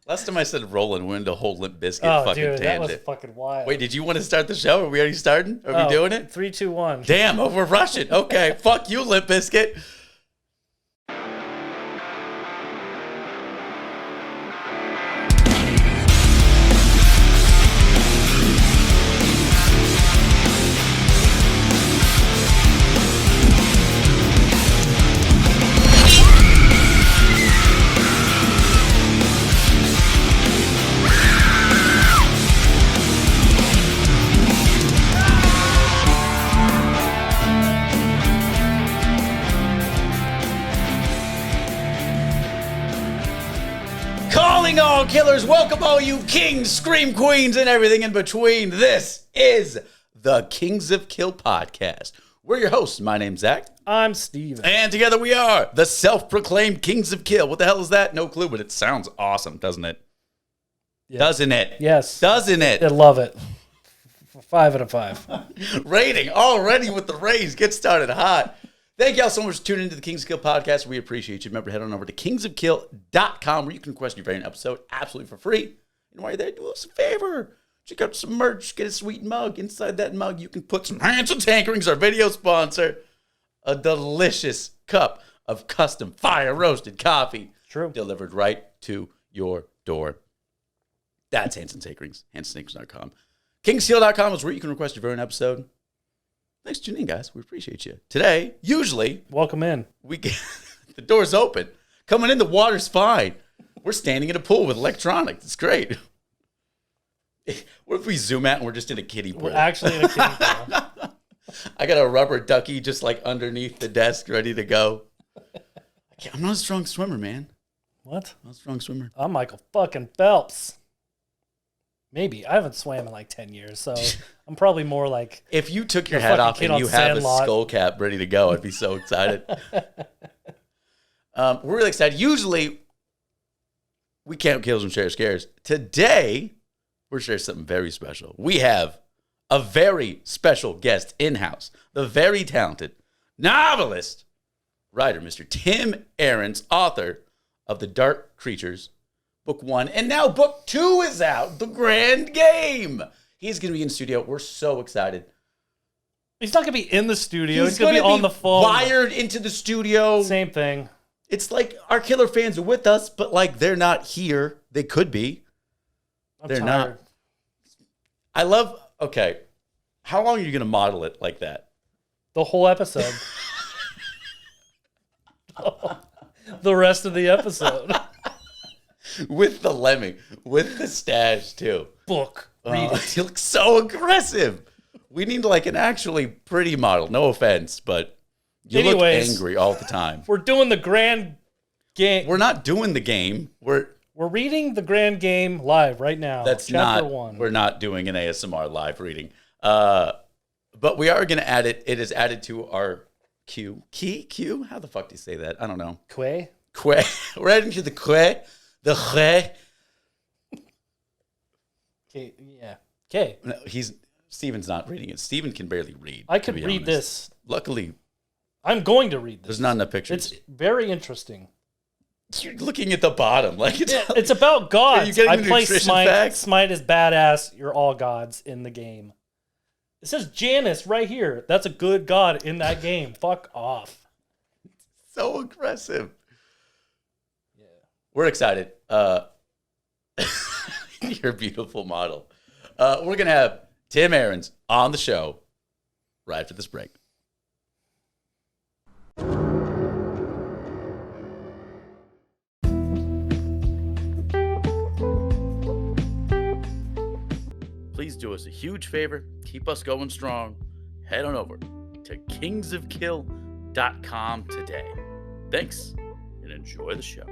Last time I said Roland went into a whole Limp Bizkit fucking dude, tangent. that was fucking wild. Wait, did you want to start the show? Are we already starting? Are we doing it? 3, 2, 1. Damn, we're rushing. Okay, fuck you, Limp Bizkit. All killers, welcome all you kings, scream queens, and everything in between. This is the Kings of Kill podcast. We're your hosts. My name's Zach. I'm Steven. And together we are the self-proclaimed Kings of Kill. What the hell is that? No clue, but it sounds awesome, doesn't it? Yeah. Doesn't it? Yes. Doesn't it? I love it. 5 out of 5. Rating already with the raise. Get started hot. Thank y'all so much for tuning into the Kings of Kill podcast. We appreciate you. Remember, head on over to kingsofkill.com where you can request your very own episode absolutely for free. And while you're there, do us a favor. Check out some merch. Get a sweet mug. Inside that mug, you can put some Hands and Tankerings, our video sponsor. A delicious cup of custom fire-roasted coffee. True. Delivered right to your door. That's Hands and Tankerings. HandsandTankerings.com. Kingsofkill.com is where you can request your very own episode. Thanks for tuning in, guys. We appreciate you. Today, usually... Welcome in. We get the door's open. Coming in, the water's fine. We're standing in a pool with electronics. It's great. What if we zoom out and we're just in a kiddie pool? We're actually in a kiddie pool. I got a rubber ducky just like underneath the desk ready to go. I'm not a strong swimmer, man. What? I'm not a strong swimmer. I'm Michael fucking Phelps. Maybe. I haven't swam in like 10 years, so I'm probably more like... If you took your hat off and you have a Sandlot. skull cap ready to go, I'd be so excited. We're really excited. Usually, we count kills and share scares. Today, we're sharing something very special. We have a very special guest in-house, the very talented novelist, writer, Mr. Tim Ahrens, author of The Dark Creatures, Book 1, and now Book 2 is out, The Grand Game. He's going to be in studio. We're so excited. He's not going to be in the studio. He's going to be on the phone. Wired into the studio. Same thing. It's like our killer fans are with us, but like they're not here. They could be. They're not. I love, okay, how long are you going to model it like that? The whole episode. The rest of the episode. With the lemming, with the stash too. Book. Read it. You look so aggressive. We need like an actually pretty model. No offense, but you look angry all the time. We're doing the Grand Game. We're not doing the game. We're reading the Grand Game live right now. That's Chapter not. 1. We're not doing an ASMR live reading. But we are going to add it. It is added to our queue. Queue? How the fuck do you say that? I don't know. Quay? We're adding to the quay. The quay. Okay, yeah. Okay. No, Steven's not reading it. Steven can barely read. I could read this. Luckily, I'm going to read this. there's not enough pictures. It's very interesting. You're looking at the bottom. Like It's about gods. Are you getting I the play nutrition Smite. facts? Smite is badass. You're all gods in the game. It says Janus right here. That's a good god in that game. Fuck off. So aggressive. Yeah. We're excited. You're a beautiful model. We're going to have Tim Ahrens on the show right after this break. Please do us a huge favor. Keep us going strong. Head on over to kingsofkill.com today. Thanks, and enjoy the show.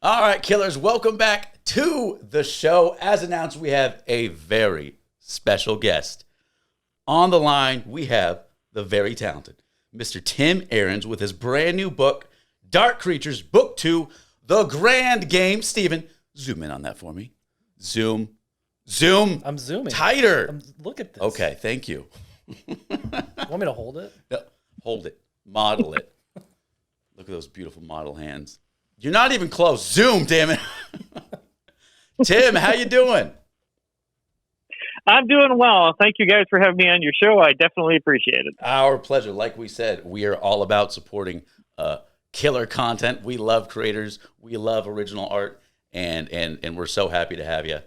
All right, killers, welcome back to the show. As announced, we have a very special guest. On the line, we have the very talented Mr. Tim Ahrens with his brand new book, Dark Creatures, Book 2, The Grand Game. Steven, zoom in on that for me. Zoom Zoom. I'm zooming. Tighter. Look at this. Okay, thank you. Want me to hold it? No, hold it. Model it. Look at those beautiful model hands. You're not even close. Zoom, damn it. Tim, how you doing? I'm doing well. Thank you guys for having me on your show. I definitely appreciate it. Our pleasure. Like we said, we are all about supporting killer content. We love creators. We love original art, and we're so happy to have you.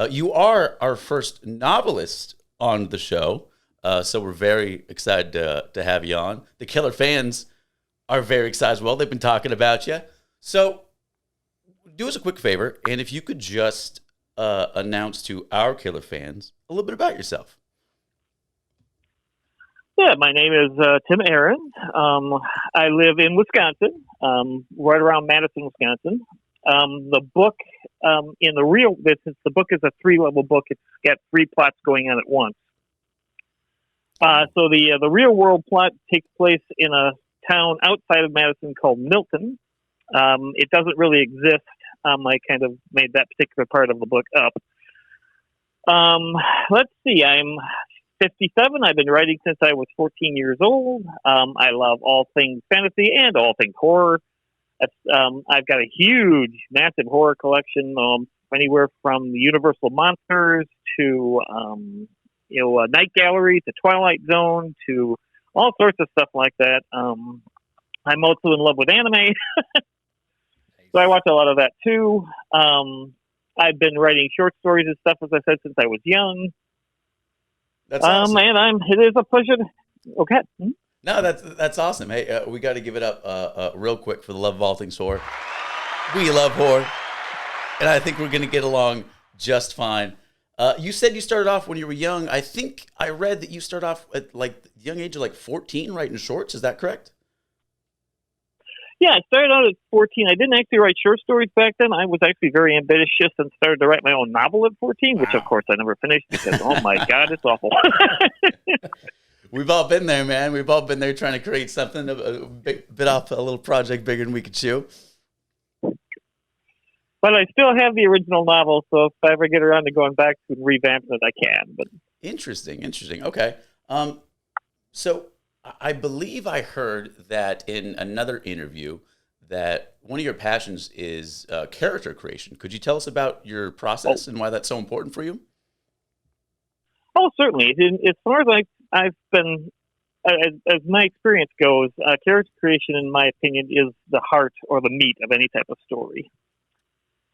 You are our first novelist on the show, so we're very excited to have you on. The killer fans are very excited as well. They've been talking about you. So do us a quick favor, and if you could just announce to our killer fans a little bit about yourself. Yeah, my name is Tim Ahrens. I live in Wisconsin, right around Madison, Wisconsin. The book, the book is a 3-level book. It's got 3 plots going on at once. So the real world plot takes place in a town outside of Madison called Milton. It doesn't really exist. I kind of made that particular part of the book up. Let's see. I'm 57. I've been writing since I was 14 years old. I love all things fantasy and all things horror. I've got a huge, massive horror collection, anywhere from the Universal Monsters to, Night Gallery to Twilight Zone to all sorts of stuff like that. I'm also in love with anime, so I watch a lot of that too. I've been writing short stories and stuff, as I said, since I was young. That's awesome. And it is a pleasure. Okay. No, that's awesome. Hey, we got to give it up real quick for the love of all things horror. We love horror, and I think we're going to get along just fine. You said you started off when you were young. I think I read that you started off at like the young age of like 14 writing shorts. Is that correct? Yeah, I started out at 14. I didn't actually write short stories back then. I was actually very ambitious and started to write my own novel at 14, which, of course, I never finished because, oh, my God, it's awful. We've all been there, man. We've all been there trying to create something, a bit off a little project bigger than we could chew. But I still have the original novel, so if I ever get around to going back to revamping it, I can. But Interesting. Okay. So I believe I heard that in another interview that one of your passions is character creation. Could you tell us about your process and why that's so important for you? Oh, certainly. As far as I've been, as my experience goes, character creation, in my opinion, is the heart or the meat of any type of story.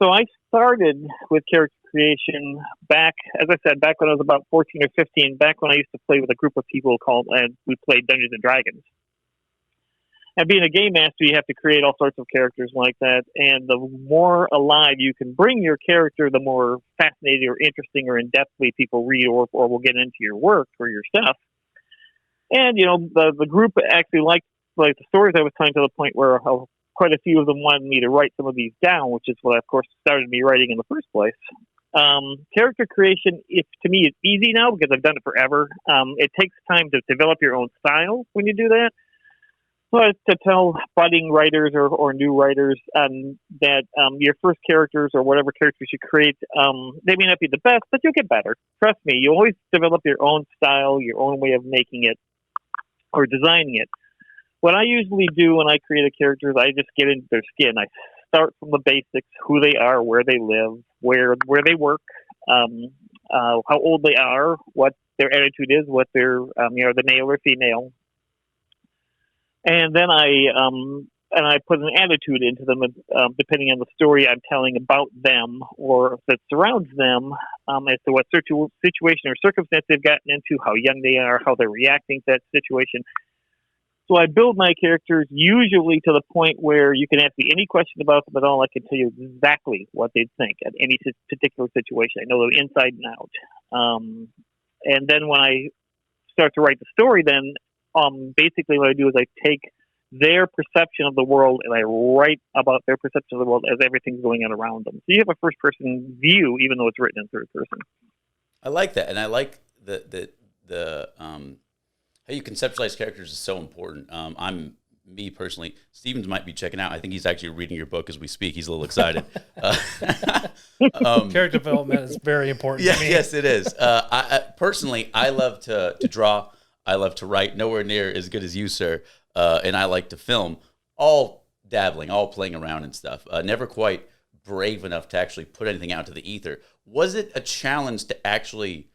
So I started with character creation back, as I said, back when I was about 14 or 15, back when I used to play with a group of people and we played Dungeons and Dragons. And being a game master, you have to create all sorts of characters like that. And the more alive you can bring your character, the more fascinating or interesting or in-depthly people read or will get into your work or your stuff. And, the group actually liked the stories I was telling, to the point where quite a few of them wanted me to write some of these down, which is what, of course, started me writing in the first place. Character creation, to me, it's easy now because I've done it forever. It takes time to develop your own style when you do that. But to tell budding writers or new writers that your first characters or whatever characters you create, they may not be the best, but you'll get better. Trust me, you always develop your own style, your own way of making it or designing it. What I usually do when I create a character is I just get into their skin. I start from the basics: who they are, where they live, where they work, how old they are, what their attitude is, what their the male or female, and then I put an attitude into them depending on the story I'm telling about them or that surrounds them, as to what situation or circumstance they've gotten into, how young they are, how they're reacting to that situation. So I build my characters usually to the point where you can ask me any question about them at all. I can tell you exactly what they'd think at any particular situation. I know them inside and out. And then when I start to write the story, then basically what I do is I take their perception of the world and I write about their perception of the world as everything's going on around them. So you have a first-person view, even though it's written in third person. I like that, and I like the how you conceptualize characters is so important. I'm me personally, Stevens might be checking out. I think he's actually reading your book as we speak. He's a little excited. Character development is very important Yeah, to me. yes, it is. Personally, I love to draw. I love to write. Nowhere near as good as you, sir. And I like to film. All dabbling, all playing around and stuff. Never quite brave enough to actually put anything out to the ether. Was it a challenge to actually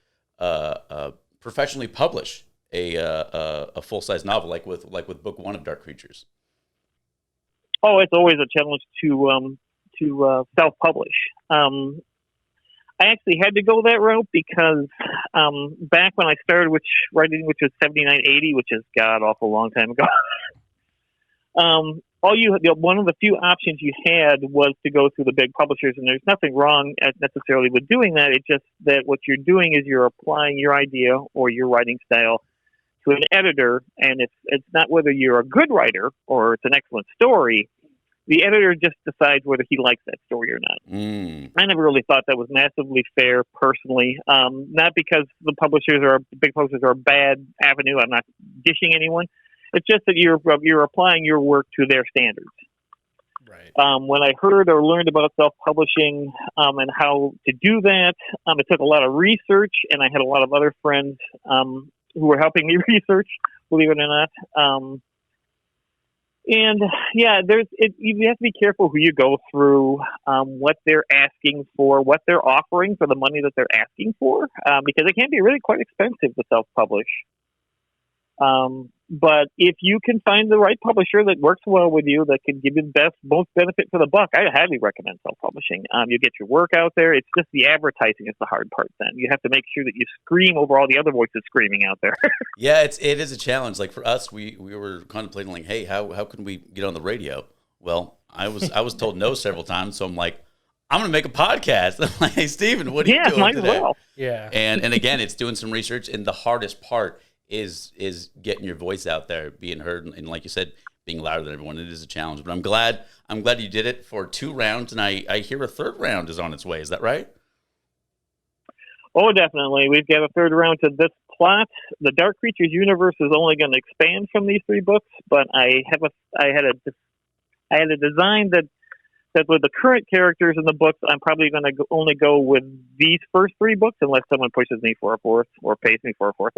professionally publish a full-size novel like with book 1 of Dark Creatures? Oh, it's always a challenge to self-publish. I actually had to go that route because back when I started writing, which was 79, 80, which is god awful long time ago. One of the few options you had was to go through the big publishers, and there's nothing wrong necessarily with doing that. It's just that what you're doing is you're applying your idea or your writing style to an editor, and it's not whether you're a good writer or it's an excellent story. The editor just decides whether he likes that story or not. I never really thought that was massively fair, personally. Not because the big publishers are a bad avenue. I'm not dishing anyone. It's just that you're applying your work to their standards. Right. When I heard or learned about self-publishing and how to do that, it took a lot of research, and I had a lot of other friends who were helping me research, believe it or not. And yeah, you have to be careful who you go through, what they're asking for, what they're offering for the money that they're asking for, because it can be really quite expensive to self-publish. But if you can find the right publisher that works well with you, that can give you the most benefit for the buck, I highly recommend self-publishing. You get your work out there. It's just the advertising is the hard part then. You have to make sure that you scream over all the other voices screaming out there. Yeah, it is a challenge. Like for us, we were contemplating like, hey, how can we get on the radio? Well, I was told no several times, so I'm like, I'm going to make a podcast. I'm like, hey, Steven, what are you doing might today? as well. Yeah. And again, it's doing some research, and the hardest part is getting your voice out there, being heard, and like you said, being louder than everyone. It is a challenge, but I'm glad you did it for 2 rounds, and I hear a 3rd round is on its way. Is that right? Oh, definitely. We've got a 3rd round to this plot. The Dark Creatures universe is only going to expand from these 3 books, but I had a design that with the current characters in the books, I'm probably going to only go with these first 3 books unless someone pushes me for a 4th or pays me for a 4th.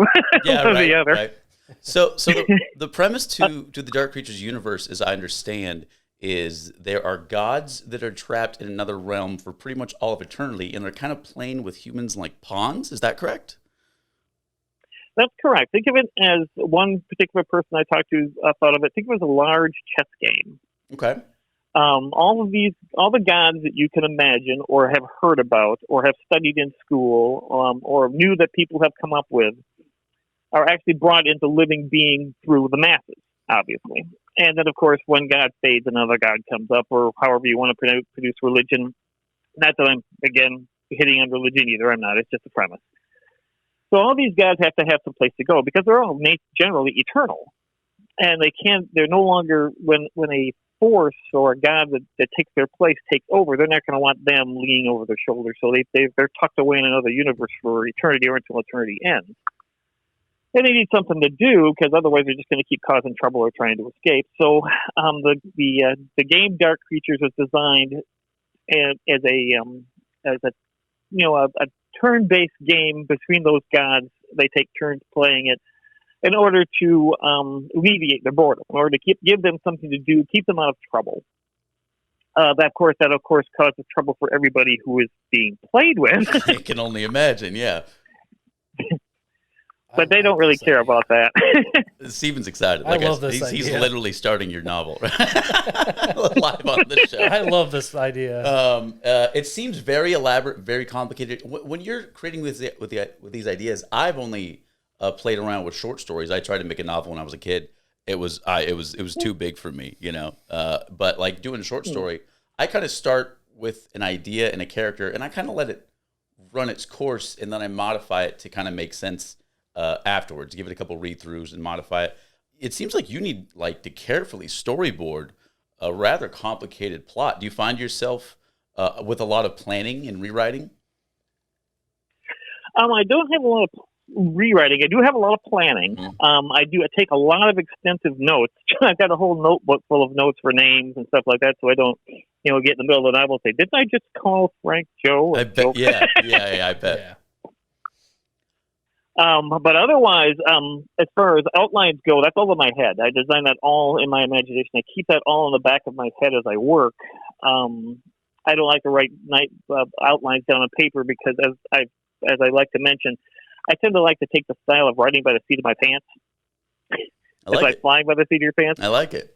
Yeah, One or right, the other. right. So the premise to the Dark Creatures universe, as I understand, is there are gods that are trapped in another realm for pretty much all of eternity, and they're kind of playing with humans like pawns. Is that correct? That's correct. Think of it as one particular person I talked to thought of it. Think of it as a large chess game. Okay. All the gods that you can imagine or have heard about or have studied in school or knew that people have come up with are actually brought into living being through the masses, obviously. And then, of course, one god fades, another god comes up, or however you want to produce religion. Not that I'm, again, hitting on religion either. I'm not. It's just a premise. So all these gods have to have some place to go because they're all generally eternal. And they're no longer, when a force or a god that takes their place takes over, they're not going to want them leaning over their shoulders. So they're tucked away in another universe for eternity or until eternity ends. And they need something to do because otherwise they're just going to keep causing trouble or trying to escape. So the game Dark Creatures was designed as a turn-based game between those gods. They take turns playing it in order to alleviate their boredom, in order to give them something to do, keep them out of trouble. That of course causes trouble for everybody who is being played with. I can only imagine, yeah. But they don't really care about that. Steven's excited. I love this he's idea. literally starting your novel live on the show. I love this idea. It seems very elaborate, very complicated. When you're creating with these ideas, I've only played around with short stories. I tried to make a novel when I was a kid. It was too big for me, you know. But like doing a short story, I kind of start with an idea and a character, and I kind of let it run its course, and then I modify it to kind of make sense afterwards. Give it a couple read-throughs and modify it. It seems like you need to carefully storyboard a rather complicated plot. Do you find yourself with a lot of planning and rewriting? I don't have a lot of rewriting. I do have a lot of planning. I take a lot of extensive notes. I've got a whole notebook full of notes for names and stuff like that, so I don't, get in the middle of the novel and say, "Didn't I just call Frank Joe?" I bet. Yeah, I bet. Yeah. But otherwise, as far as outlines go, that's all in my head. I design that all in my imagination. I keep that all in the back of my head as I work. I don't like to write outlines down on paper because, as I like to mention, I tend to like to take the style of writing by the seat of my pants. It's like flying by the seat of your pants. I like it.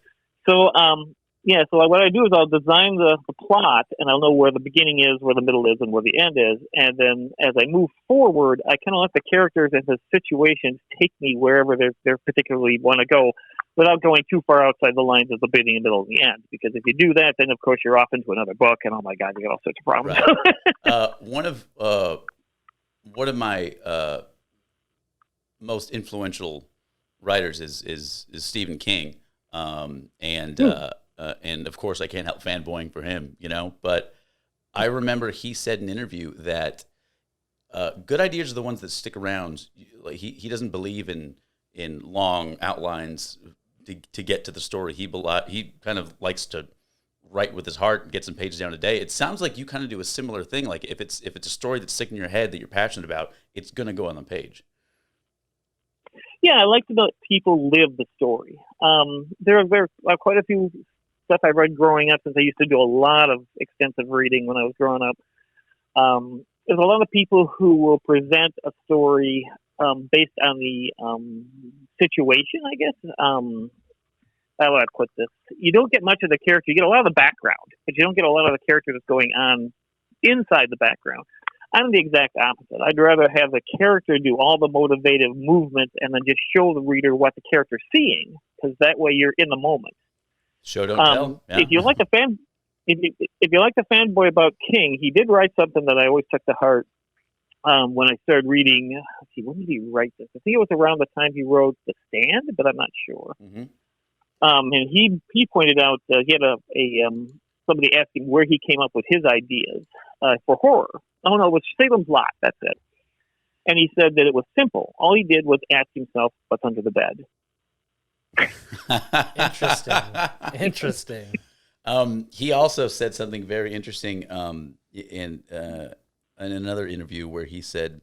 So, so what I do is I'll design the plot, and I'll know where the beginning is, where the middle is, and where the end is. And then as I move forward, I kind of let the characters and the situations take me wherever they particularly want to go without going too far outside the lines of the beginning, middle, and the end. Because if you do that, then, of course, you're off into another book, and, oh, my God, you got all sorts of problems. Right. One of my most influential writers is Stephen King, and of course I can't help fanboying for him, But I remember he said in an interview that good ideas are the ones that stick around. Like he doesn't believe in long outlines to get to the story. He kind of likes to write with his heart and get some pages down a day. It sounds like you kind of do a similar thing. Like if it's a story that's sticking in your head that you're passionate about, it's going to go on the page. Yeah, I like to let people live the story. There are quite a few stuff I read growing up, since I used to do a lot of extensive reading when I was growing up. There's a lot of people who will present a story based on the situation, I guess. How would I put this? You don't get much of the character. You get a lot of the background, but you don't get a lot of the character that's going on inside the background. I'm the exact opposite. I'd rather have the character do all the motivative movements and then just show the reader what the character's seeing, because that way you're in the moment. Show don't tell. Yeah. If you like the fanboy about King, he did write something that I always took to heart. When I started reading, let's see, when did he write this? I think it was around the time he wrote The Stand, but I'm not sure. Mm-hmm. And he pointed out he had somebody asked him where he came up with his ideas for horror. Oh no, it was Salem's Lot. That's it. And he said that it was simple. All he did was ask himself what's under the bed. Interesting. He also said something very interesting in another interview where he said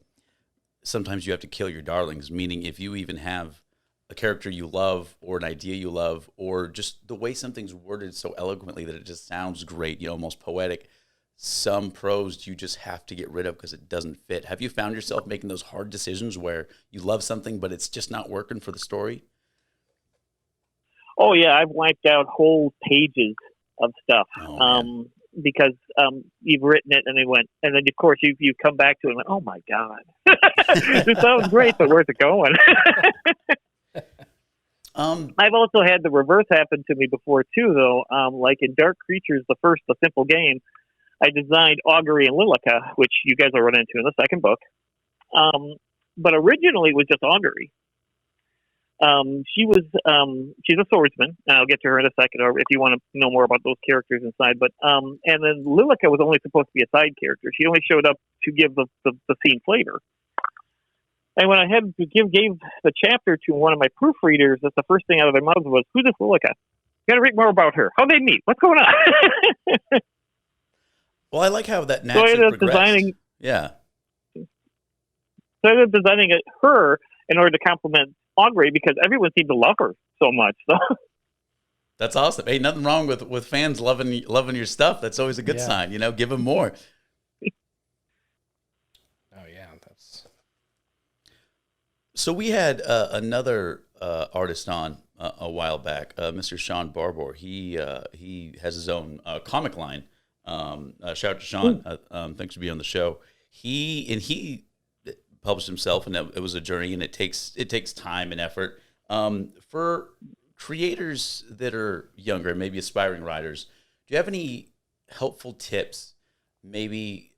sometimes you have to kill your darlings, meaning if you even have a character you love or an idea you love or just the way something's worded so eloquently that it just sounds great, almost poetic, some prose you just have to get rid of because it doesn't fit. Have you found yourself making those hard decisions where you love something but it's just not working for the story? Oh yeah, I've wiped out whole pages of stuff because you've written it and and then of course you come back to it and went, oh my God, this sounds great, but where's it going? I've also had the reverse happen to me before too, though. Like in Dark Creatures, the simple game, I designed Augury and Lilica, which you guys will run into in the second book. But originally it was just Augury. She's a swordsman, and I'll get to her in a second, or if you want to know more about those characters inside. But and then Lilica was only supposed to be a side character. She only showed up to give the scene flavor. And when I had to gave the chapter to one of my proofreaders, that's the first thing out of their mouths was, "Who's this Lilica? You got to read more about her. How'd they meet? What's going on?" Well, I like how that naturally progressed. Yeah. So I ended up designing her in order to complement Augury because everyone seemed to love her so much. So. That's awesome. Hey, nothing wrong with fans loving your stuff. That's always a good sign. Give them more. Oh yeah, that's. So we had another artist on a while back, Mr. Sean Barbour. He has his own comic line. Shout out to Sean. Thanks for being on the show. He published himself, and it was a journey, and it takes time and effort. For creators that are younger, maybe aspiring writers, do you have any helpful tips, maybe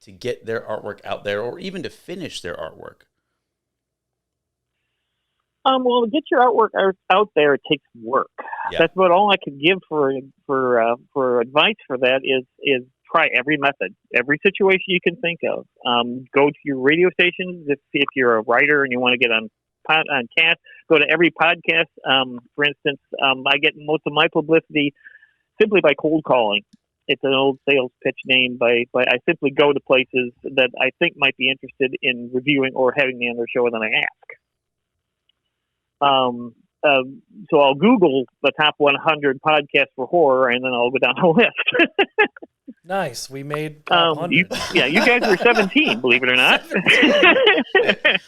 to get their artwork out there, or even to finish their artwork? Well, to get your artwork out there, it takes work. Yeah. That's about all I could give for advice for that is try every method, every situation you can think of. Go to your radio stations if you're a writer and you want to get on cast. Go to every podcast. For instance, I get most of my publicity simply by cold calling. It's an old sales pitch name. By I simply go to places that I think might be interested in reviewing or having me on their show, and then I ask. So I'll Google the top 100 podcasts for horror, and then I'll go down the list. Nice. We made top 100. You guys were 17, believe it or not.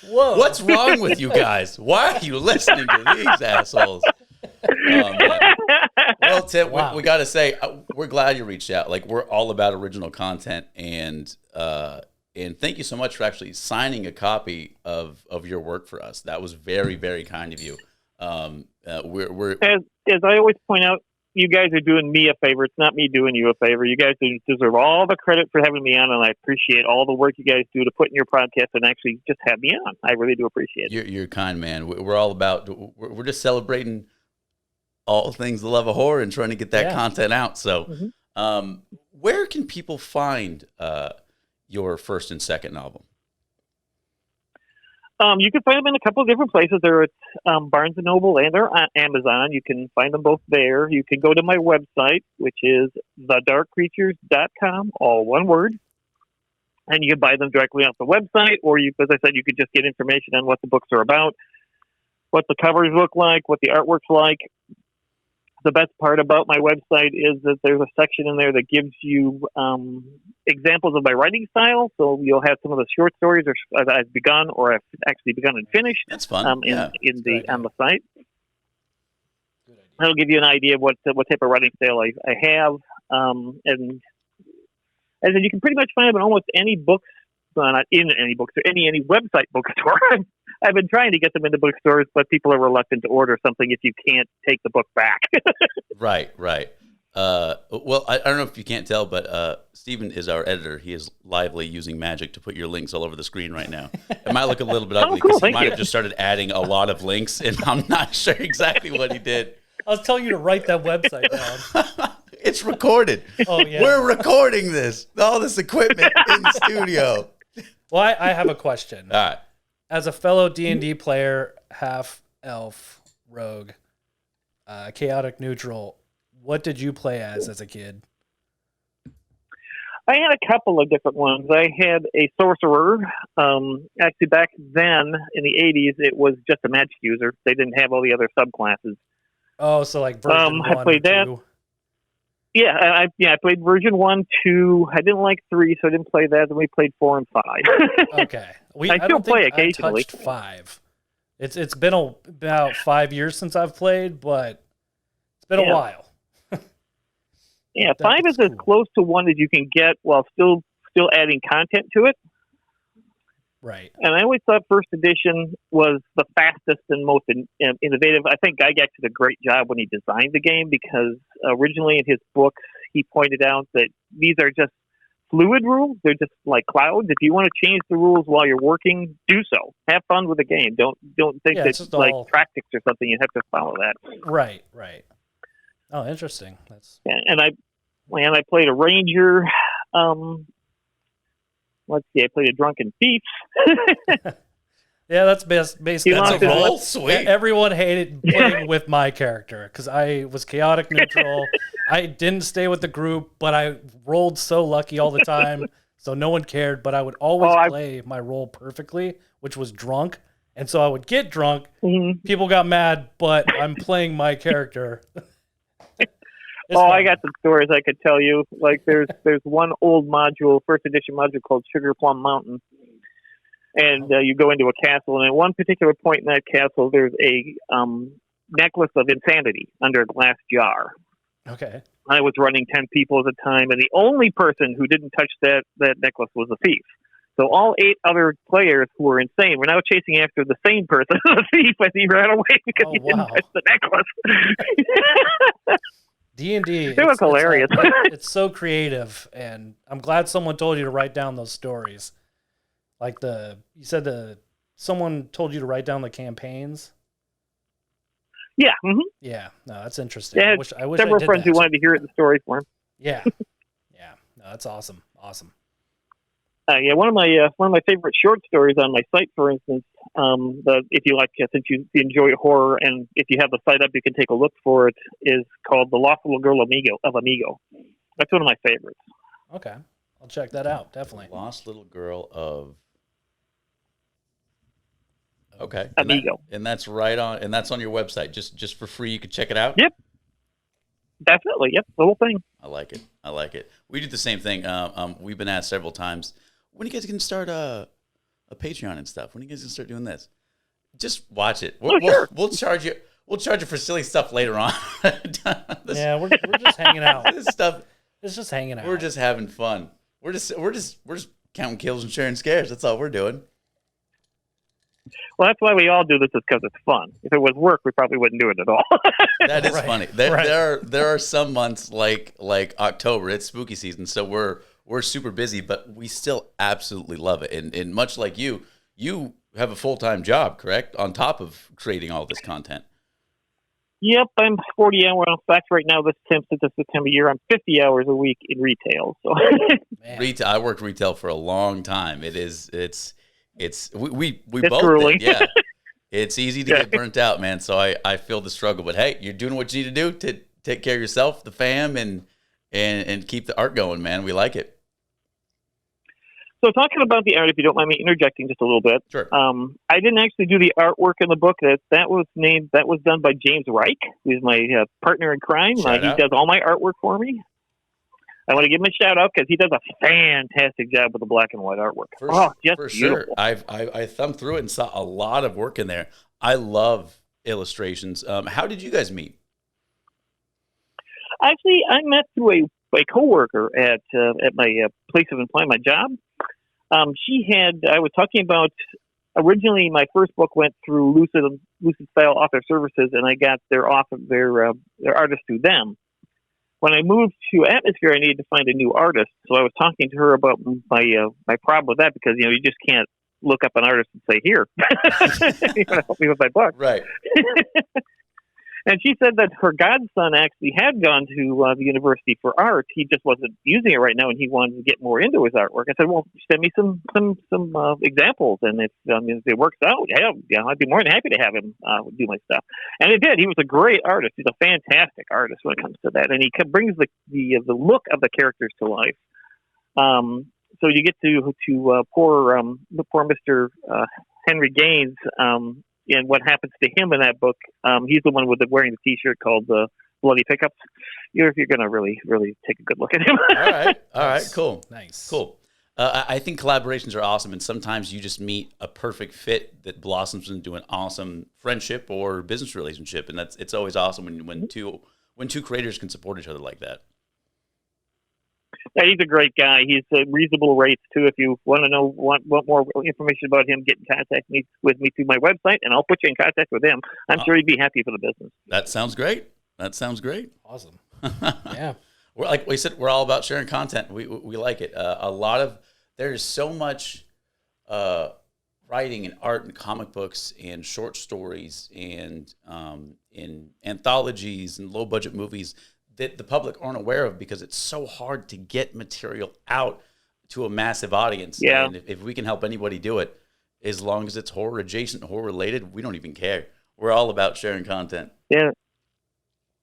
Whoa. What's wrong with you guys? Why are you listening to these assholes? Well, Tim, Wow. we got to say, we're glad you reached out. Like, we're all about original content, and thank you so much for actually signing a copy of your work for us. That was very, very kind of you. We're as I always point out, you guys are doing me a favor. It's not me doing you a favor. You guys deserve all the credit for having me on, and I appreciate all the work you guys do to put in your podcast and actually just have me on. I really do appreciate it. You're kind, man. We're all about. We're just celebrating all things the love of horror and trying to get that content out. So, where can people find your first and second album? You can find them in a couple of different places. They're at Barnes & Noble and they're on Amazon. You can find them both there. You can go to my website, which is thedarkcreatures.com, all one word. And you can buy them directly off the website, or as I said, you could just get information on what the books are about, what the covers look like, what the artwork's like. The best part about my website is that there's a section in there that gives you examples of my writing style. So you'll have some of the short stories I've begun or I've actually begun and finished. That's fun. On the site. That'll give you an idea of what type of writing style I have. And then you can pretty much find them in almost any books, not in any books, or any website bookstore. I've been trying to get them into bookstores, but people are reluctant to order something if you can't take the book back. Right. Well, I don't know if you can't tell, but Stephen is our editor. He is lively using magic to put your links all over the screen right now. It might look a little bit ugly because he might have just started adding a lot of links, and I'm not sure exactly what he did. I was telling you to write that website down. It's recorded. Oh, yeah. We're recording this. All this equipment in the studio. Well, I have a question. All right. As a fellow D&D player, half elf, rogue, chaotic neutral, what did you play as a kid? I had a couple of different ones. I had a sorcerer. Actually, back then in the 80s, it was just a magic user. They didn't have all the other subclasses. Oh, so like version 1 I played or 2. that. Yeah, I played version 1, 2. I didn't like 3, so I didn't play that. Then we played 4 and 5. Okay. I still play occasionally. I touched 5. It's been about 5 years since I've played, but it's been a while. Yeah, 5 is as close to 1 as you can get while still adding content to it. Right. And I always thought first edition was the fastest and most innovative. I think Gygax did a great job when he designed the game because originally in his book, he pointed out that these are just fluid rules. They're just like clouds. If you want to change the rules while you're working, do so. Have fun with the game. Don't think that it's like tactics or something. You have to follow that. Right. Oh, interesting. And I played a ranger. Let's see, I played a drunken thief. Yeah, that's basically that's a role. Sweet. Everyone hated playing with my character because I was chaotic neutral. I didn't stay with the group, but I rolled so lucky all the time, so no one cared. But I would always play my role perfectly, which was drunk. And so I would get drunk. Mm-hmm. People got mad, but I'm playing my character. I got some stories I could tell you. Like there's one old module, first edition module called Sugar Plum Mountain. And you go into a castle, and at one particular point in that castle, there's a necklace of insanity under a glass jar. Okay. I was running 10 people at a time, and the only person who didn't touch that necklace was a thief. So all 8 other players who were insane were now chasing after the same person, the thief, as he ran away because he didn't touch the necklace. D&D. It was hilarious. It's so creative, and I'm glad someone told you to write down those stories. Like you said someone told you to write down the campaigns. Yeah. Mm-hmm. Yeah. No, that's interesting. Yeah, I wish several I did friends that. who wanted to hear the story for him. Yeah. Yeah. That's awesome. Awesome. Yeah, one of my favorite short stories on my site, for instance, if you like, since you enjoy horror, and if you have the site up, you can take a look for it. Is called The Lost Little Girl of Amigo. That's one of my favorites. Okay, I'll check that out. Definitely. Lost Little Girl of. Okay, Amigo, and that's right on, and that's on your website, just for free. You can check it out. Yep, definitely. Yep, the whole thing. I like it. We do the same thing. We've been asked several times, when are you guys going to start a Patreon and stuff? When are you guys going to start doing this? Just watch it. Sure. We'll charge you. We'll charge you for silly stuff later on. Yeah, we're just hanging out. This stuff. It's just hanging out. We're just having fun. We're just counting kills and sharing scares. That's all we're doing. Well, that's why we all do this, is because it's fun. If it was work, we probably wouldn't do it at all. That is Right. funny. There are some months like October. It's spooky season, so we're super busy, but we still absolutely love it. And much like you have a full-time job, correct? On top of creating all this content. Yep, I'm 40 hours. In fact, right now, this September year, I'm 50 hours a week in retail. So Man. Retail. I worked retail for a long time. We It's both grueling. did, yeah. It's easy to get burnt out, man. So I feel the struggle. But hey, you're doing what you need to do to take care of yourself, the fam, and keep the art going, man. We like it. So talking about the art, if you don't mind me interjecting just a little bit. Sure. I didn't actually do the artwork in the book. That was done by James Reich, who's my partner in crime. He Shout out. does all my artwork for me. I want to give him a shout out because he does a fantastic job with the black and white artwork. For just sure. beautiful. I thumbed through it and saw a lot of work in there. I love illustrations. How did you guys meet? Actually, I met through a coworker at my place of employment, my job. I was talking about, originally my first book went through Lucid Style Author Services, and I got their artist through them. When I moved to Atmosphere, I needed to find a new artist, so I was talking to her about my problem with that, because you just can't look up an artist and say, "Here, help me with my book." Right. And she said that her godson actually had gone to the University for Art. He just wasn't using it right now, and he wanted to get more into his artwork. I said, "Well, send me some examples, and if it works out, I'd be more than happy to have him do my stuff." And it did. He was a great artist. He's a fantastic artist when it comes to that, and he brings the look of the characters to life. So you get to poor Mr. Henry Gaines. And what happens to him in that book? He's the one wearing the T-shirt called the Bloody Pickups. If you're going to really, really take a good look at him. All right, cool. Nice. Cool. I think collaborations are awesome, and sometimes you just meet a perfect fit that blossoms into an awesome friendship or business relationship, and it's always awesome when two creators can support each other like that. Yeah, he's a great guy. He's reasonable rates too. If you want more information about him, get in contact with me through my website, and I'll put you in contact with him. I'm sure he'd be happy for the business. That sounds great. Awesome. Yeah. We're, like we said, we're all about sharing content. We like it. There's so much writing and art and comic books and short stories and in anthologies and low budget movies that the public aren't aware of, because it's so hard to get material out to a massive audience. Yeah. And if we can help anybody do it, as long as it's horror adjacent, horror related, we don't even care. We're all about sharing content. Yeah.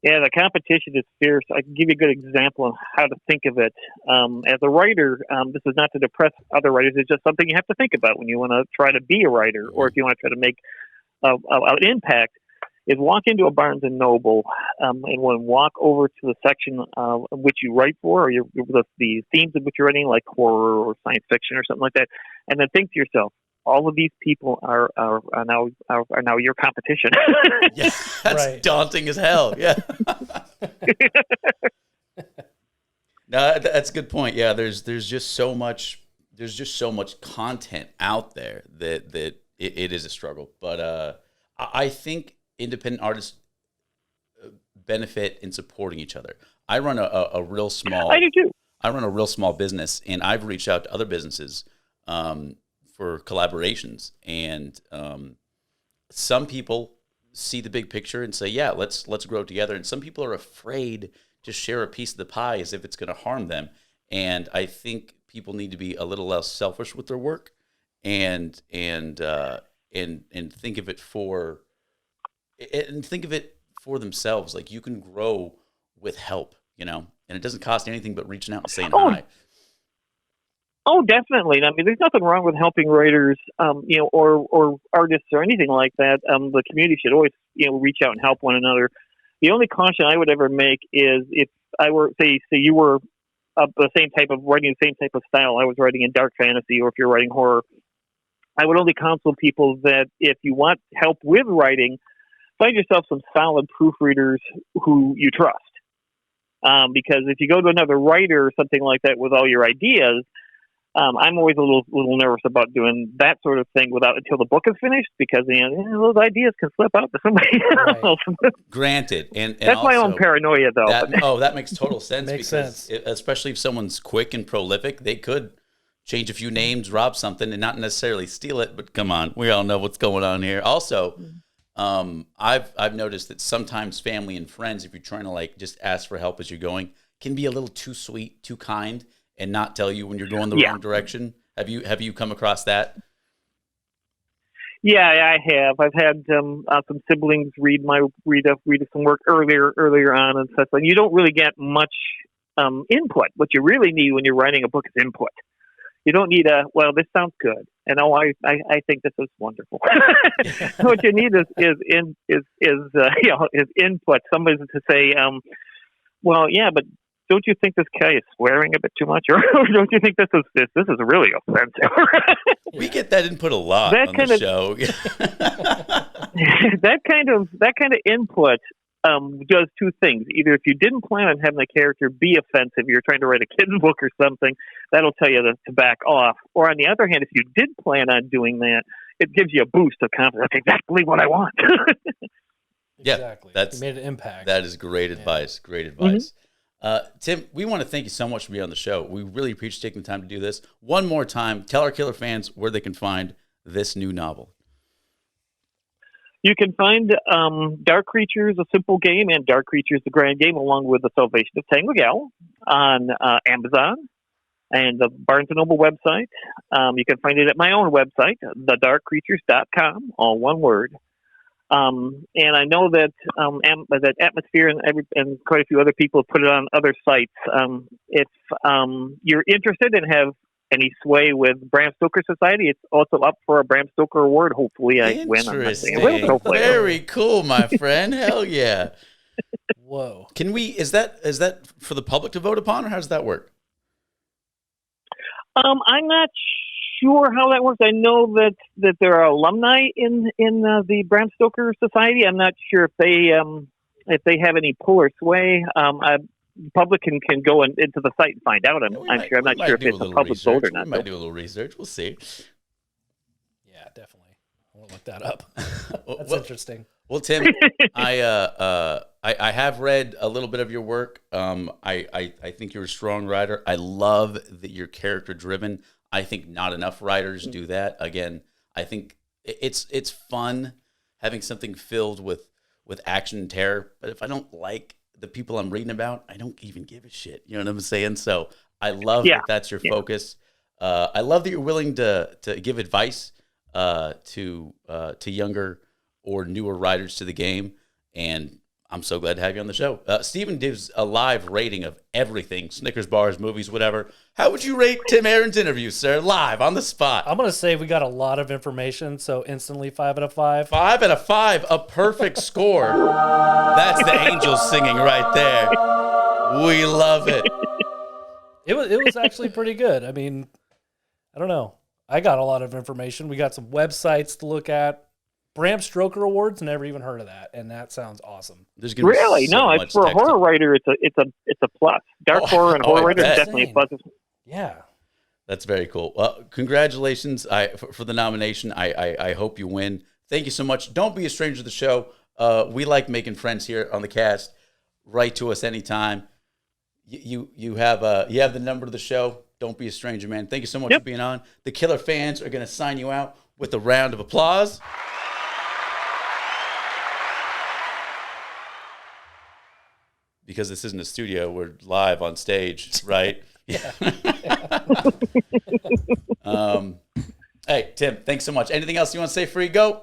Yeah, the competition is fierce. I can give you a good example of how to think of it. As a writer, this is not to depress other writers. It's just something you have to think about when you want to try to be a writer, or if you want to try to make an impact. Is walk into a Barnes and Noble and walk over to the section which you write for, or the themes of which you're writing, like horror or science fiction or something like that, and then think to yourself, all of these people are now your competition. Yeah, that's Right. daunting as hell. Yeah. No, that's a good point. Yeah, there's just so much content out there that it is a struggle. But I think independent artists benefit in supporting each other. I run a real small. I do too. I run a real small business, and I've reached out to other businesses for collaborations. And some people see the big picture and say, "Yeah, let's grow together." And some people are afraid to share a piece of the pie as if it's going to harm them. And I think people need to be a little less selfish with their work, and think of it for themselves. Like, you can grow with help, and it doesn't cost anything but reaching out and saying hi. Oh, definitely. I mean, there's nothing wrong with helping writers, or artists or anything like that. The community should always, reach out and help one another. The only caution I would ever make is if I were, say you were the same type of style I was writing in dark fantasy, or if you're writing horror, I would only counsel people that if you want help with writing, find yourself some solid proofreaders who you trust. Because if you go to another writer or something like that with all your ideas, I'm always a little nervous about doing that sort of thing until the book is finished, because those ideas can slip out to somebody else. Granted, and that's also, my own paranoia, though. That makes total sense. Makes sense. Especially if someone's quick and prolific, they could change a few names, rob something, and not necessarily steal it. But come on, we all know what's going on here. Also, I've noticed that sometimes family and friends, if you're trying to just ask for help as you're going, can be a little too sweet, too kind, and not tell you when you're going the wrong direction. Have you come across that? Yeah, I have. I've had some siblings read some work earlier on and such. And you don't really get much input. What you really need when you're writing a book is input. You don't need this sounds good, and I think this is wonderful. What you need is input. Somebody to say, but don't you think this guy is swearing a bit too much, or don't you think this is really offensive? We get that input a lot on the show. that kind of input does two things. Either if you didn't plan on having the character be offensive, you're trying to write a kid's book or something, that'll tell you to back off. Or on the other hand, if you did plan on doing that, it gives you a boost of confidence. That's exactly what I want. Exactly. That's made an impact. That is great advice. Great advice. Tim, we want to thank you so much for being on the show. We really appreciate taking the time to do this. One more time, tell our killer fans where they can find this new novel. You can find Dark Creatures, A Simple Game, and Dark Creatures, The Grand Game, along with The Salvation of Tang Miguel on Amazon and the Barnes & Noble website. You can find it at my own website, thedarkcreatures.com, all one word. And I know that that Atmosphere and quite a few other people have put it on other sites. If you're interested and have any sway with Bram Stoker Society, it's also up for a Bram Stoker Award. Hopefully I win. Very cool, my friend. Hell yeah. Whoa. Is that for the public to vote upon, or how does that work? I'm not sure how that works. I know that there are alumni in the Bram Stoker Society. I'm not sure if they have any pull or sway. The public can go into the site and find out. I'm not sure if it's a public vote or not. We might do a little research. We'll see. Yeah, definitely. I'll look that up. That's interesting. Well, Tim, I have read a little bit of your work. I think you're a strong writer. I love that you're character driven. I think not enough writers do that. Again, I think it's fun having something filled with action and terror. But if I don't like the people I'm reading about, I don't even give a shit. You know what I'm saying? So I love that that's your focus. I love that you're willing to give advice to younger or newer writers to the game, and I'm so glad to have you on the show. Steven gives a live rating of everything, Snickers bars, movies, whatever. How would you rate Tim Ahrens' interview, sir, live on the spot? I'm going to say we got a lot of information, so instantly 5 out of 5. 5 out of 5, a perfect score. That's the angels singing right there. We love it. It was actually pretty good. I mean, I don't know. I got a lot of information. We got some websites to look at. Bram Stoker Awards, never even heard of that, and that sounds awesome. Really? No, it's for a horror writer. It's a plus. Dark horror and horror writer is definitely a plus. Yeah, that's very cool. Well, congratulations for the nomination. I hope you win. Thank you so much. Don't be a stranger to the show. We like making friends here on the cast. Write to us anytime. You have the number of the show. Don't be a stranger, man. Thank you so much for being on. The killer fans are going to sign you out with a round of applause. Because this isn't a studio, we're live on stage, right? Yeah. Hey, Tim, thanks so much. Anything else you want to say before you go?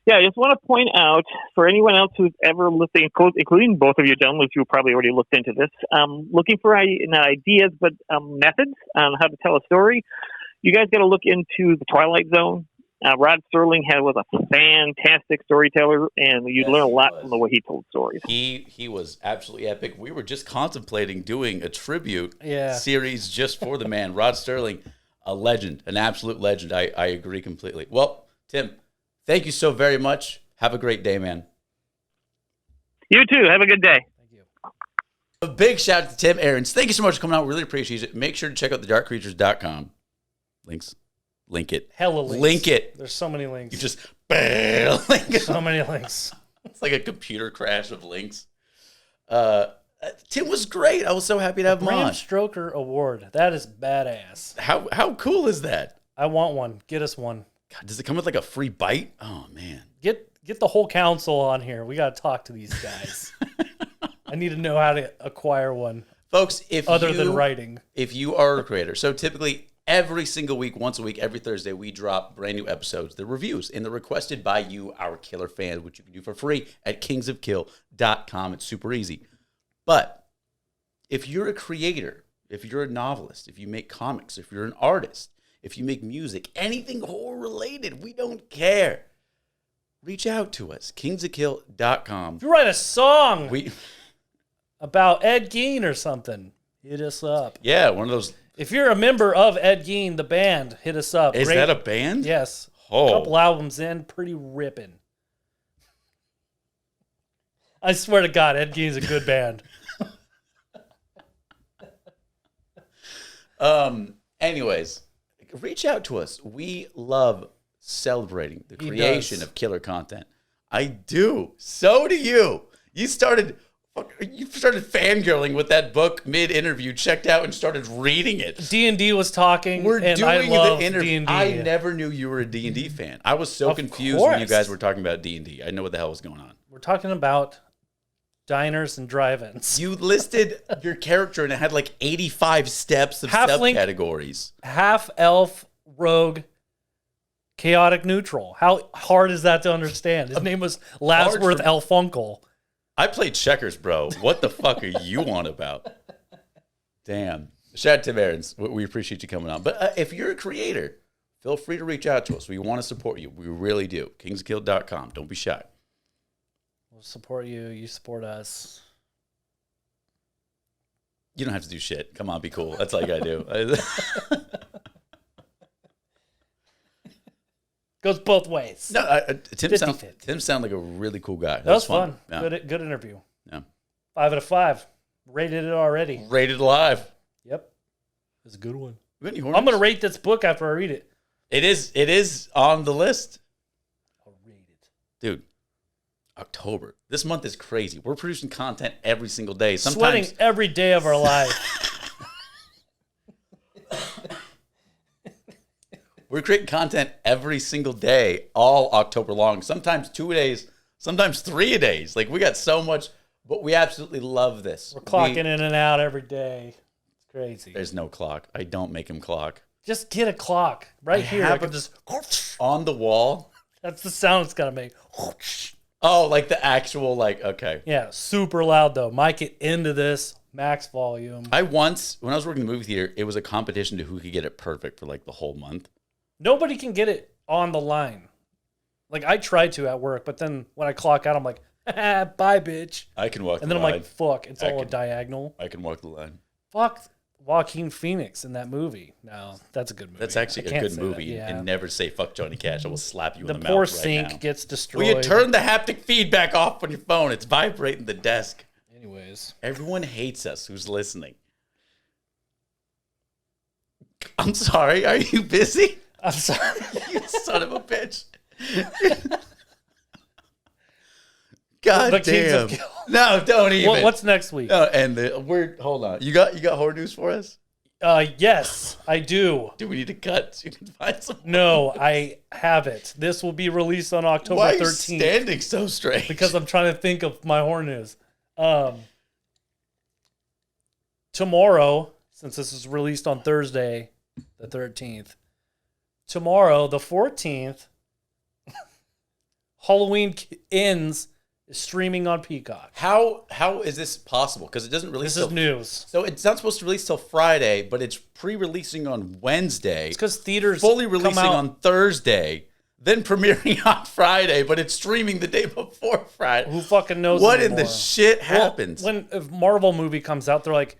Yeah, I just want to point out for anyone else who's ever listening, including both of you gentlemen, who probably already looked into this, looking for not ideas but methods on how to tell a story, you guys got to look into the Twilight Zone. Rod Serling was a fantastic storyteller, and you'd learn a lot from the way he told stories. He was absolutely epic. We were just contemplating doing a tribute series just for the man, Rod Serling, a legend, an absolute legend. I agree completely. Well, Tim, thank you so very much. Have a great day, man. You too. Have a good day. Thank you. A big shout out to Tim Ahrens. Thank you so much for coming out. Really appreciate it. Make sure to check out thedarkcreatures.com. Link it. Hella links. Link it. There's so many links. You just link it. So many links. It's like a computer crash of links. Tim was great. I was so happy to have him on. Bram Stoker Award. That is badass. How cool is that? I want one. Get us one. God, does it come with like a free bite? Oh man. Get the whole council on here. We got to talk to these guys. I need to know how to acquire one. Folks, other than writing. If you are a creator. So typically every single week, once a week, every Thursday, we drop brand new episodes, the reviews, and they're requested by you, our killer fans, which you can do for free at kingsofkill.com. It's super easy. But if you're a creator, if you're a novelist, if you make comics, if you're an artist, if you make music, anything horror related, we don't care. Reach out to us, kingsofkill.com. If you write a song about Ed Gein or something, hit us up. Yeah, one of those. If you're a member of Ed Gein, the band, hit us up. Is that a band? Yes. Oh. A couple albums in, pretty ripping. I swear to God, Ed Gein's a good band. Anyways, reach out to us. We love celebrating the creation of killer content. I do. So do you. You started fangirling with that book mid-interview, checked out and started reading it. D&D was talking, We're and doing I love the interview. D&D. I never knew you were a D&D fan. I was so confused when you guys were talking about D&D. I know what the hell was going on. We're talking about diners and drive-ins. You listed your character and it had like 85 steps of subcategories. Half-elf, rogue, chaotic neutral. How hard is that to understand? His name was Lasworth Elfunkel. I played checkers, bro. What the fuck are you on about? Damn. Shout out to Tim Ahrens. We appreciate you coming on. But if you're a creator, feel free to reach out to us. We want to support you. We really do. kingsofkill.com. Don't be shy. We'll support you. You support us. You don't have to do shit. Come on, be cool. That's all you got to do. Goes both ways. No, Tim sounds like a really cool guy. That was fun. Yeah. Good interview. Yeah. 5 out of 5. Rated it already. Rated live. Yep. It's a good one. I'm going to rate this book after I read it. It is on the list. I'll rate it. Dude, October. This month is crazy. We're producing content every single day. Sweating every day of our life. We're creating content every single day, all October long. Sometimes 2 days, sometimes 3 days. Like, we got so much, but we absolutely love this. We're clocking in and out every day. It's crazy. There's no clock. I don't make him clock. Just get a clock right here. I can just on the wall. That's the sound it's got to make. Oh, like the actual, like, okay. Yeah, super loud, though. Mic it into this. Max volume. When I was working in the movie theater, it was a competition to who could get it perfect for, like, the whole month. Nobody can get it on the line. Like, I tried to at work, but then when I clock out, I'm like, bye, bitch. I can walk the line. And then I'm like, fuck, it's all diagonal. I can walk the line. Fuck Joaquin Phoenix in that movie. No, that's a good movie. That's actually a good movie. And never say fuck Johnny Cash. I will slap you in the mouth right now. The poor sink gets destroyed. Will you turn the haptic feedback off on your phone? It's vibrating the desk. Anyways. Everyone hates us who's listening. I'm sorry. Are you busy? I'm sorry. You son of a bitch. God damn. No, don't even. What's next week? No, and hold on. You got horror news for us? Yes, I do. Do we need to cut so you can find some? No, I have it. This will be released on October 13th. Why are you standing so strange? Because I'm trying to think of my horror news. tomorrow, since this is released on Thursday, the 13th, tomorrow, the 14th, Halloween Ends is streaming on Peacock. How is this possible? Because it doesn't release. This is news. So it's not supposed to release till Friday, but it's pre-releasing on Wednesday. It's because theaters fully releasing on Thursday, then premiering on Friday, but it's streaming the day before Friday. Who fucking knows? What anymore? in the shit happens? When a Marvel movie comes out, they're like,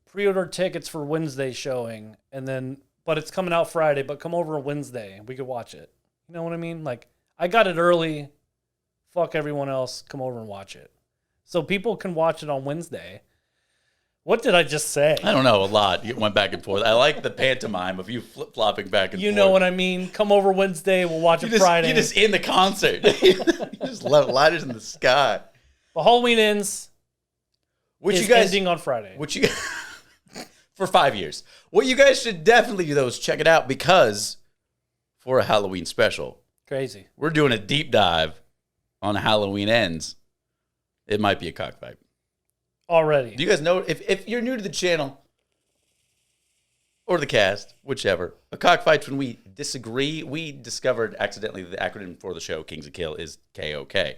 pre-order tickets for Wednesday showing, but it's coming out Friday, but come over on Wednesday. We could watch it. You know what I mean? Like, I got it early. Fuck everyone else. Come over and watch it. So people can watch it on Wednesday. What did I just say? I don't know. A lot. You went back and forth. I like the pantomime of you flip-flopping back and forth. You know what I mean? Come over Wednesday. We'll watch it Friday. You're just in the concert. You just love lighters in the sky. But Halloween Ends ending on Friday. For 5 years. What you guys should definitely do, though, is check it out because for a Halloween special, crazy, we're doing a deep dive on Halloween Ends. It might be a cockfight. Already. Do you guys know, if you're new to the channel or the cast, whichever, a cockfight's when we disagree. We discovered accidentally the acronym for the show, Kings of Kill, is KOK.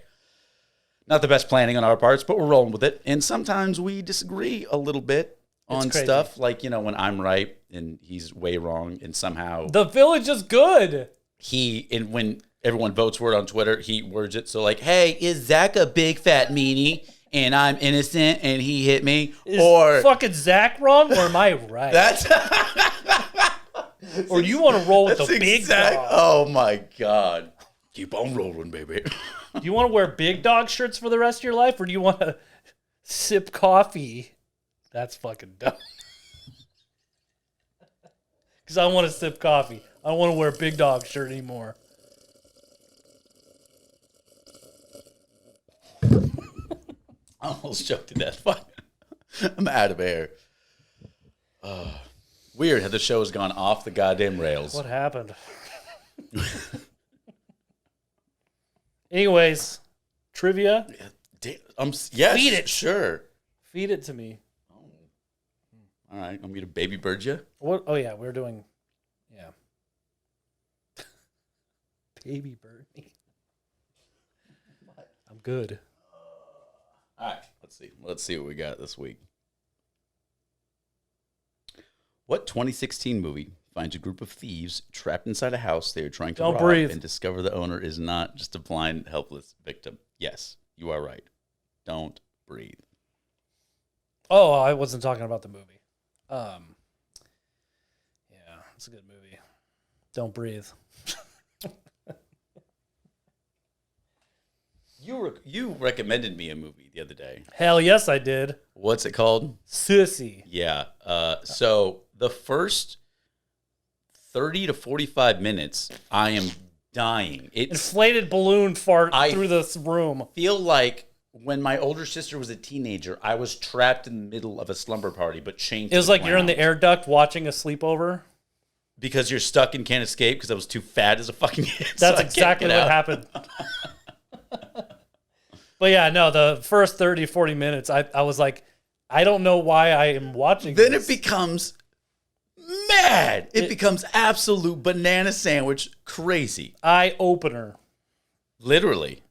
Not the best planning on our parts, but we're rolling with it. And sometimes we disagree a little bit on stuff, like, when I'm right and he's way wrong, and somehow The Village is good. when everyone votes for it on Twitter, he words it so like, hey, is Zach a big fat meanie and I'm innocent and he hit me? Is fucking Zach wrong, or am I right? That's or you want to roll with the big dog? Oh my God. Keep on rolling, baby. Do you want to wear big dog shirts for the rest of your life, or do you want to sip coffee? That's fucking dumb. Because I want to sip coffee. I don't want to wear a big dog shirt anymore. I almost choked to death. I'm out of air. Weird how the show has gone off the goddamn rails. What happened? Anyways, trivia. Yes, feed it. Sure. Feed it to me. All right, I'm going to baby bird you. What? Oh, yeah, we're doing, baby bird me. I'm good. All right, let's see what we got this week. What 2016 movie finds a group of thieves trapped inside a house they are trying to rob and discover the owner is not just a blind, helpless victim? Yes, you are right. Don't breathe. Oh, I wasn't talking about the movie. Yeah, it's a good movie. Don't breathe. You recommended me a movie the other day. Hell yes, I did. What's it called? Sissy. Yeah. So the first 30 to 45 minutes, I am dying. Inflated balloon fart through this room. Feel like when my older sister was a teenager, I was trapped in the middle of a slumber party, but chained. It was like you're in the air duct watching a sleepover. Because you're stuck and can't escape because I was too fat as a fucking kid. That's exactly what happened. But yeah, no, the first 30, 40 minutes, I was like, I don't know why I am watching this. Then it becomes mad. It becomes absolute banana sandwich crazy. Eye opener. Literally.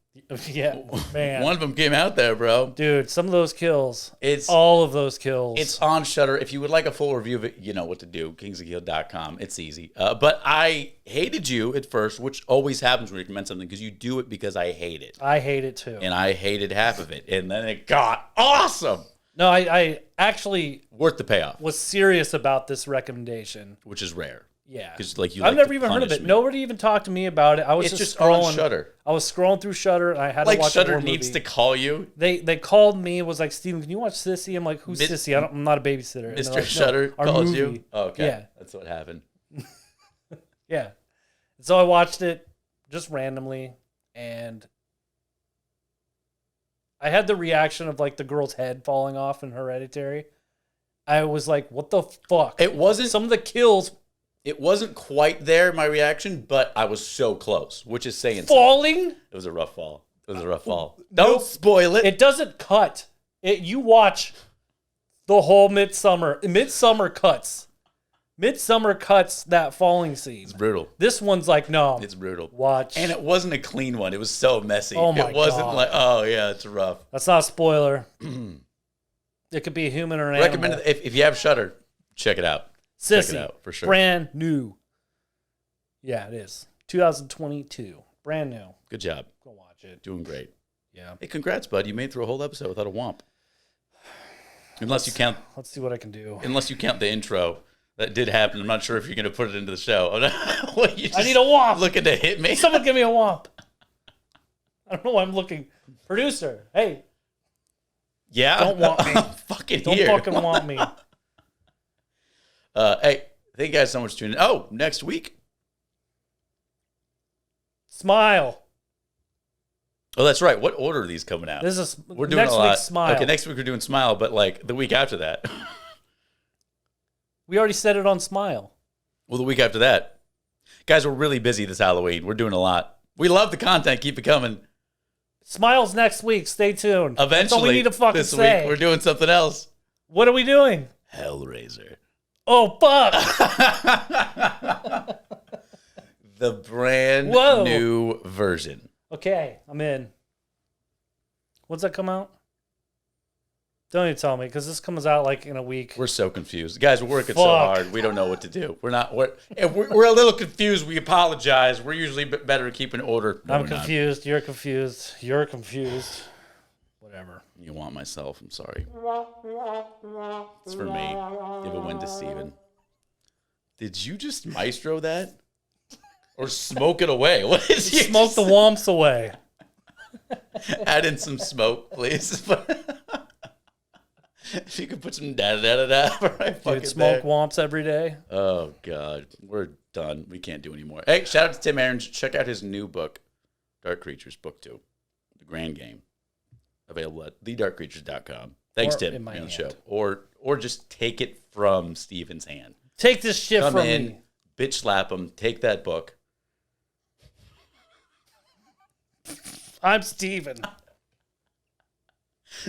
Yeah, man. One of them came out there, bro. Dude, some of those kills. All of those kills. It's on Shudder. If you would like a full review of it, you know what to do. kingsofkill.com. It's easy. But I hated you at first, which always happens when you recommend something, because you do it because I hate it. I hate it too. And I hated half of it. And then it got awesome. No, I actually worth the payoff. Was serious about this recommendation. Which is rare. Yeah, because I've never even heard of it. Nobody even talked to me about it. I was just scrolling. On Shudder. I was scrolling through Shudder. And I had to watch Shudder a horror needs movie. to call you. They called me. Was like, Steven, can you watch Sissy? I'm like, who's Sissy? I'm not a babysitter. Mr. Like, Shudder calls you. Oh, okay, yeah, that's what happened. Yeah, so I watched it just randomly, and I had the reaction of like the girl's head falling off in Hereditary. I was like, what the fuck? It wasn't some of the kills. It wasn't quite there, my reaction, but I was so close, which is saying falling. Something. It was a rough fall. It was a rough fall. Don't spoil it. It doesn't cut. You watch The whole Midsummer cuts. Midsummer cuts that falling scene. It's brutal. This one's like, no. It's brutal. Watch. And it wasn't a clean one. It was so messy. Oh my It wasn't God. like, oh yeah, it's rough. That's not a spoiler. It could be a human or an Recommend animal. it. If you have Shudder, check it out. Sissy. Check it out for sure. Brand new. Yeah, it is. 2022. Brand new. Good job. Go watch it. Doing great. Yeah. Hey, congrats, bud. You made it through a whole episode without a womp. Unless you count Let's see what I can do. the intro. That did happen. I'm not sure if you're going to put it into the show. What, you I need a womp. looking to hit me? Someone give me a womp. I don't know why I'm looking. Producer, hey, Yeah? don't want me. Fucking Don't here. fucking want me. Hey, thank you guys so much for tuning in. Oh, next week. Smile. Oh, that's right. What order are these coming out? This is We're doing next a lot. week's Smile. Okay, next week we're doing Smile, but like the week after that. We already said it on Smile. Well, the week after that. Guys, we're really busy this Halloween. We're doing a lot. We love the content. Keep it coming. Smile's next week. Stay tuned. Eventually, That's all we need to fucking this say. week, we're doing something else. What are we doing? Hellraiser. Oh, fuck. The brand Whoa. new version. Okay, I'm in. When's that come out? Don't even tell me, because this comes out like in a week. We're so confused. Guys, we're working so Fuck. hard. We don't know what to do. If we're a little confused. We apologize. We're usually better at keeping order. No, I'm we're not. confused. You're confused. You're confused. Whatever. You want myself. I'm sorry. It's for me. Give a win to Steven. Did you just maestro that? Or smoke it away? What is you Smoke the womps away. Add in some smoke, please. If you could put some da-da-da-da-da right fucking Dude, smoke there. womps every day. Oh, God. We're done. We can't do anymore. Hey, shout out to Tim Ahrens. Check out his new book, Dark Creatures, Book 2. The Grand Game. Available at thedarkcreatures.com. Thanks, Or Tim, in my on the hand. show. Or just take it from Steven's hand. Take this shit Come from in, me. bitch slap him, take that book. I'm Steven.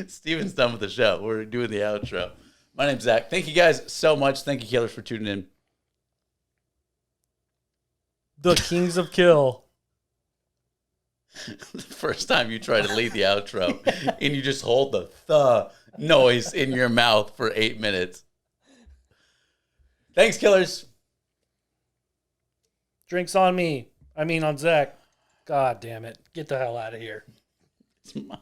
Steven's done with the show. We're doing the outro. My name's Zach. Thank you guys so much. Thank you, Killers, for tuning in. The Kings of Kill. The first time you try to lead the outro and you just hold the noise in your mouth for 8 minutes. Thanks, Killers. Drinks on me. I mean on Zach. God damn it. Get the hell out of here. It's my-